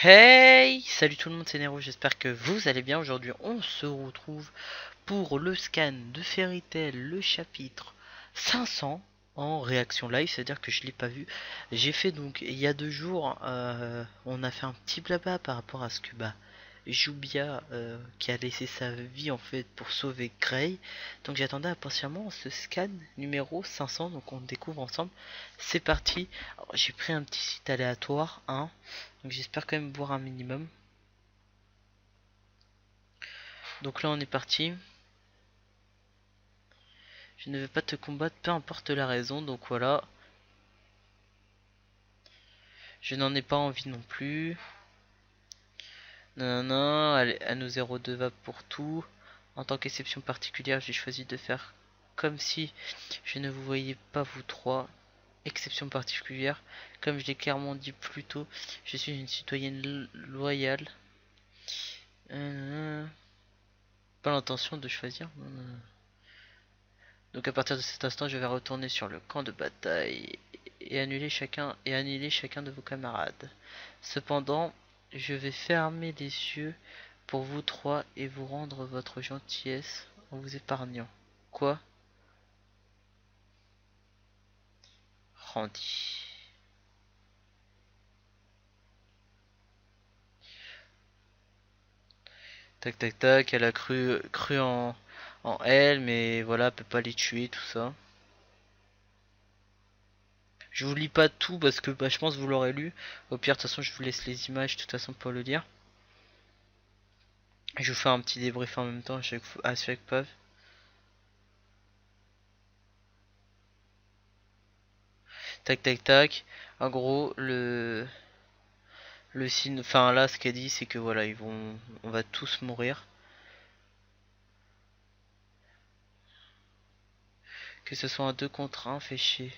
Hey, salut tout le monde, c'est Nero, j'espère que vous allez bien. Aujourd'hui on se retrouve pour le scan de Fairy Tail, le chapitre 500 en réaction live, c'est-à-dire que je l'ai pas vu. J'ai fait donc il y a 2 jours, on a fait un petit blabla par rapport à ce que Jubia qui a laissé sa vie en fait pour sauver Grey. Donc j'attendais impatiemment ce scan numéro 500, donc on découvre ensemble. C'est parti. J'ai pris un petit site aléatoire, hein. Donc j'espère quand même voir un minimum. Donc là on est parti. Je ne vais pas te combattre, peu importe la raison. Donc voilà. Je n'en ai pas envie non plus. Non, non, non. Allez, Anneau 02 va pour tout. En tant qu'exception particulière, j'ai choisi de faire comme si je ne vous voyais pas vous trois. Exception particulière. Comme je l'ai clairement dit plus tôt, je suis une citoyenne loyale. Pas l'intention de choisir. Donc à partir de cet instant, je vais retourner sur le camp de bataille et annihiler chacun de vos camarades. Cependant, je vais fermer les yeux pour vous trois et vous rendre votre gentillesse en vous épargnant. Quoi? Randy. Tac tac tac, elle a cru en elle, mais voilà, elle peut pas les tuer, tout ça. Je vous lis pas tout parce que je pense que vous l'aurez lu. Au pire, de toute façon, je vous laisse les images de toute façon pour le lire. Je vous fais un petit débrief en même temps à chaque page. Tac tac tac. En gros, le signe, enfin là, ce qu'elle dit, c'est que voilà, on va tous mourir. Que ce soit un 2 contre 1, fait chier.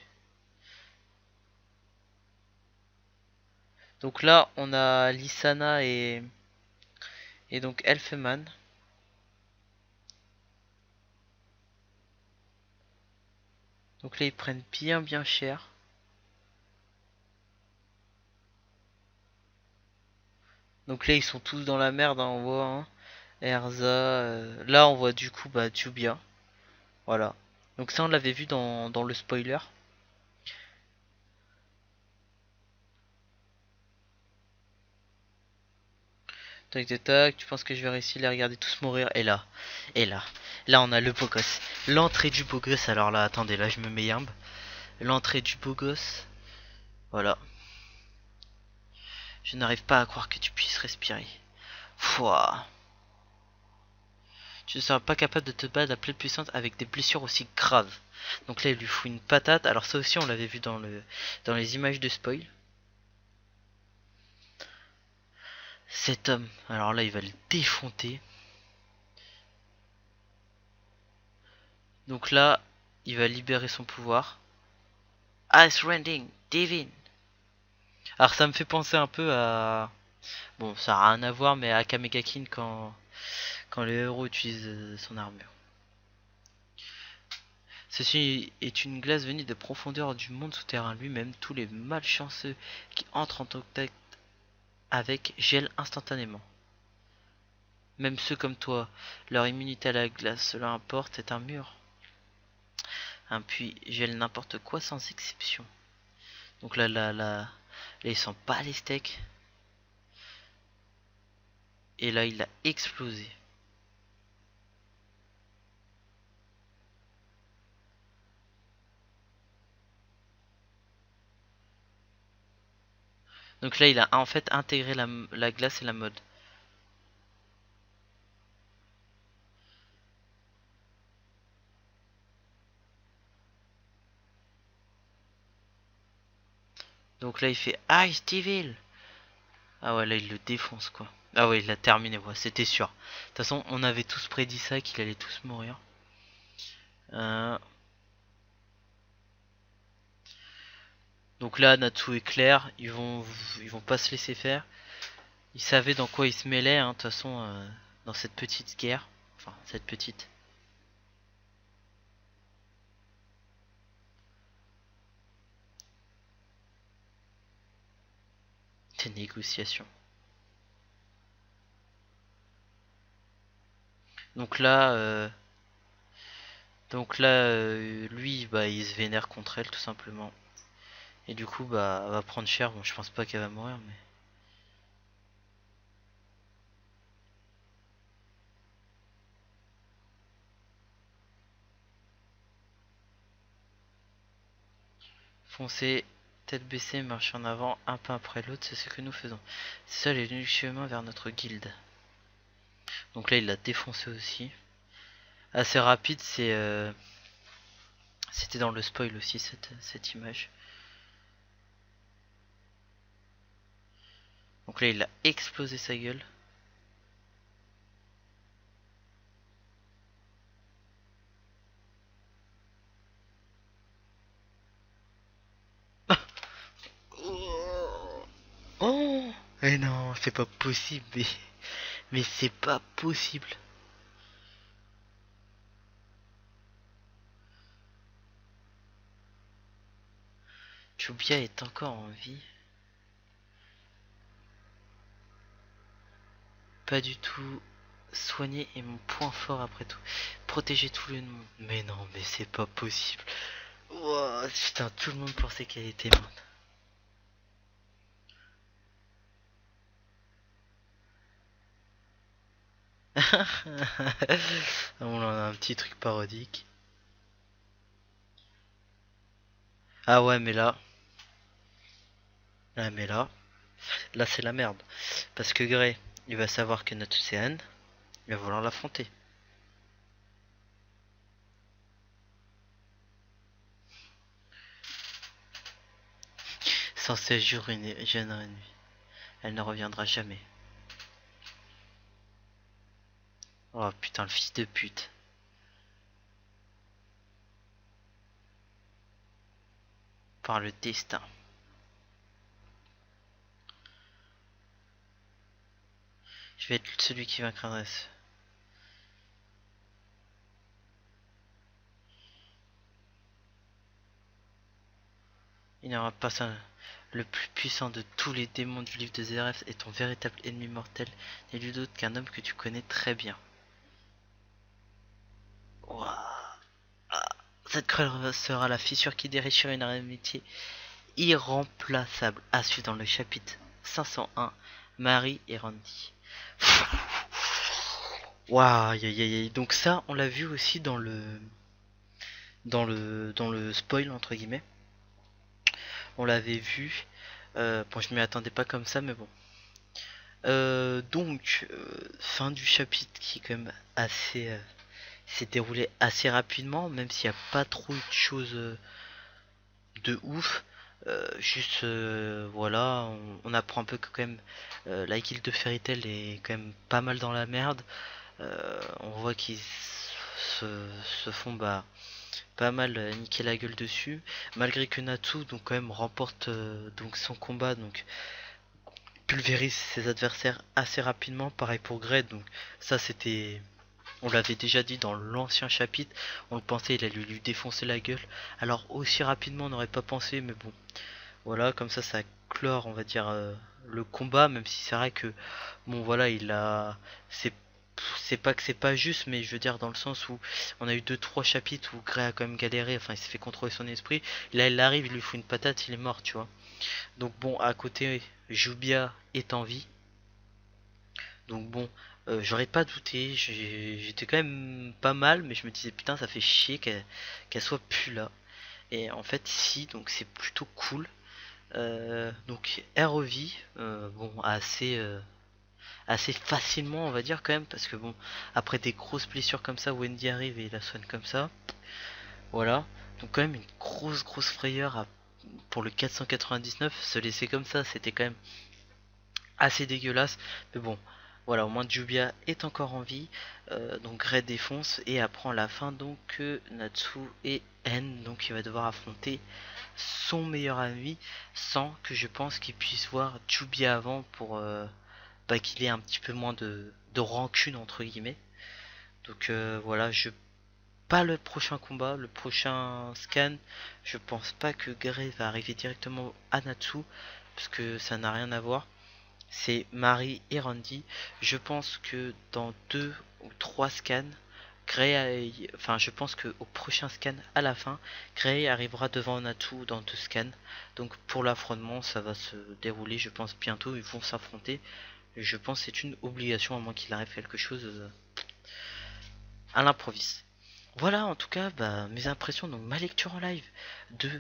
Donc là, on a Lissana et donc Elfman. Donc là, ils prennent bien cher. Donc là, ils sont tous dans la merde, hein, on voit. Hein. Erza. Là, on voit du coup Jubia. Voilà. Donc ça, on l'avait vu dans le spoiler. Tac tac tac, tu penses que je vais réussir à les regarder tous mourir? Et là, on a le beau gosse. L'entrée du beau gosse, alors là, attendez, là je me mets humble. L'entrée du beau gosse. Voilà. Je n'arrive pas à croire que tu puisses respirer. Fouah. Tu ne seras pas capable de te battre à pleine puissance avec des blessures aussi graves. Donc là, il lui fout une patate. Alors ça aussi, on l'avait vu dans les images de spoil. Cet homme, alors là, il va le défonter. Donc là, il va libérer son pouvoir. Ice Rending, Divine. Alors ça me fait penser un peu à... Bon, ça n'a rien à voir, mais à Kamegakin quand le héros utilise son armure. Ceci est une glace venue des profondeurs du monde souterrain lui-même. Tous les malchanceux qui entrent en contact avec gèlent instantanément. Même ceux comme toi, leur immunité à la glace, cela importe, c'est un mur. Un puits gèle n'importe quoi sans exception. Donc là, il sent pas les steaks. Et là, il a explosé. Donc là, il a en fait intégré la glace et la mode. Donc là, il fait Ice Devil. Ah ouais, là, il le défonce, quoi. Ah ouais, il l'a terminé, ouais, c'était sûr. De toute façon, on avait tous prédit ça, qu'il allait tous mourir. Donc là, Natsu est clair, ils vont pas se laisser faire. Ils savaient dans quoi ils se mêlaient, hein, de toute façon, dans cette petite guerre. Enfin, cette petite. Des négociations. Donc là, lui, bah, il se vénère contre elle tout simplement. Et du coup, bah, elle va prendre cher. Bon, je pense pas qu'elle va mourir, mais. Foncer, tête baissée, marcher en avant, un pas après l'autre, c'est ce que nous faisons. C'est ça les chemin vers notre guilde. Donc là, il l'a défoncé aussi. Assez rapide, c'était dans le spoil aussi, cette image. Donc là, il a explosé sa gueule. Oh, mais non, c'est pas possible, mais c'est pas possible. Jubia est encore en vie. Pas du tout. Soigner est mon point fort après tout. Protéger tout le monde. Mais non, mais c'est pas possible. Wow, putain, tout le monde pensait qu'elle était morte. On en a un petit truc parodique. Ah ouais, mais là. Ah, mais là c'est la merde. Parce que Gray, il va savoir que notre Océane, il va vouloir l'affronter. Sans séjour une jeune nuit. Elle ne reviendra jamais. Oh putain, le fils de pute. Par le destin. Je vais être celui qui vaincra. Il n'y aura pas ça. Le plus puissant de tous les démons du livre de Zeref est ton véritable ennemi mortel, n'est lui d'autre qu'un homme que tu connais très bien. Ouah. Ah. Cette querelle sera la fissure qui déchire une amitié irremplaçable. À suivre dans le chapitre 501, Marie et Randy. Waouh, aïe aïe aïe. Donc ça, on l'a vu aussi dans le spoil entre guillemets. On l'avait vu. Bon, je m'y attendais pas comme ça, mais bon. Donc, fin du chapitre qui est quand même assez s'est déroulé assez rapidement, même s'il n'y a pas trop eu de choses de ouf. Juste voilà, on apprend un peu que quand même la guilde de Fairy Tail est quand même pas mal dans la merde. On voit qu'ils se font bah pas mal niquer la gueule dessus, malgré que Natsu donc quand même remporte donc son combat, donc pulvérise ses adversaires assez rapidement. Pareil pour Gred, donc ça c'était, on l'avait déjà dit dans l'ancien chapitre, on le pensait, il allait lui défoncer la gueule. Alors aussi rapidement on n'aurait pas pensé, mais bon, voilà, comme ça clore on va dire le combat, même si c'est vrai que bon voilà, il a, c'est pas que c'est pas juste, mais je veux dire dans le sens où on a eu deux trois chapitres où Grey a quand même galéré, enfin il s'est fait contrôler son esprit. Là il arrive, il lui fout une patate, il est mort, tu vois. Donc bon, à côté, Jubia est en vie. Donc bon, j'aurais pas douté, j'étais quand même pas mal, mais je me disais putain ça fait chier qu'elle soit plus là. Et en fait si, donc c'est plutôt cool. Donc elle revit, bon assez facilement on va dire quand même, parce que bon, après des grosses blessures comme ça, Wendy arrive et la soigne comme ça. Voilà, donc quand même une grosse frayeur pour le 499, se laisser comme ça c'était quand même assez dégueulasse, mais bon, voilà, au moins Jubia est encore en vie. Donc Red défonce et apprend à la fin donc que Natsu et En, donc il va devoir affronter son meilleur ami, sans que je pense qu'il puisse voir Jubia avant pour bah, qu'il ait un petit peu moins de rancune entre guillemets. Donc voilà, pas le prochain combat, le prochain scan, je pense pas que Grey va arriver directement à Natsu, parce que ça n'a rien à voir. c'est Marie et Randy. Je pense que dans 2 ou 3 scans, enfin je pense que au prochain scan à la fin, Gray arrivera devant Natu dans 2 scans. Donc pour l'affrontement, ça va se dérouler, je pense bientôt, ils vont s'affronter. Je pense que c'est une obligation à moins qu'il arrive quelque chose à l'improviste. Voilà en tout cas bah, mes impressions, donc ma lecture en live de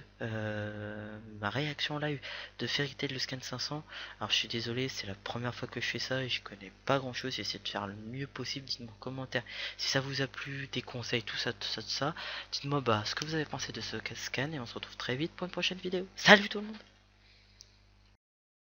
ma réaction en live de Fairy Tail le scan 500. Alors je suis désolé, c'est la première fois que je fais ça et je connais pas grand chose, j'essaie de faire le mieux possible. Dites-moi en commentaire si ça vous a plu, des conseils, tout ça, tout ça, tout ça. Dites-moi bah ce que vous avez pensé de ce scan et on se retrouve très vite pour une prochaine vidéo. Salut tout le monde!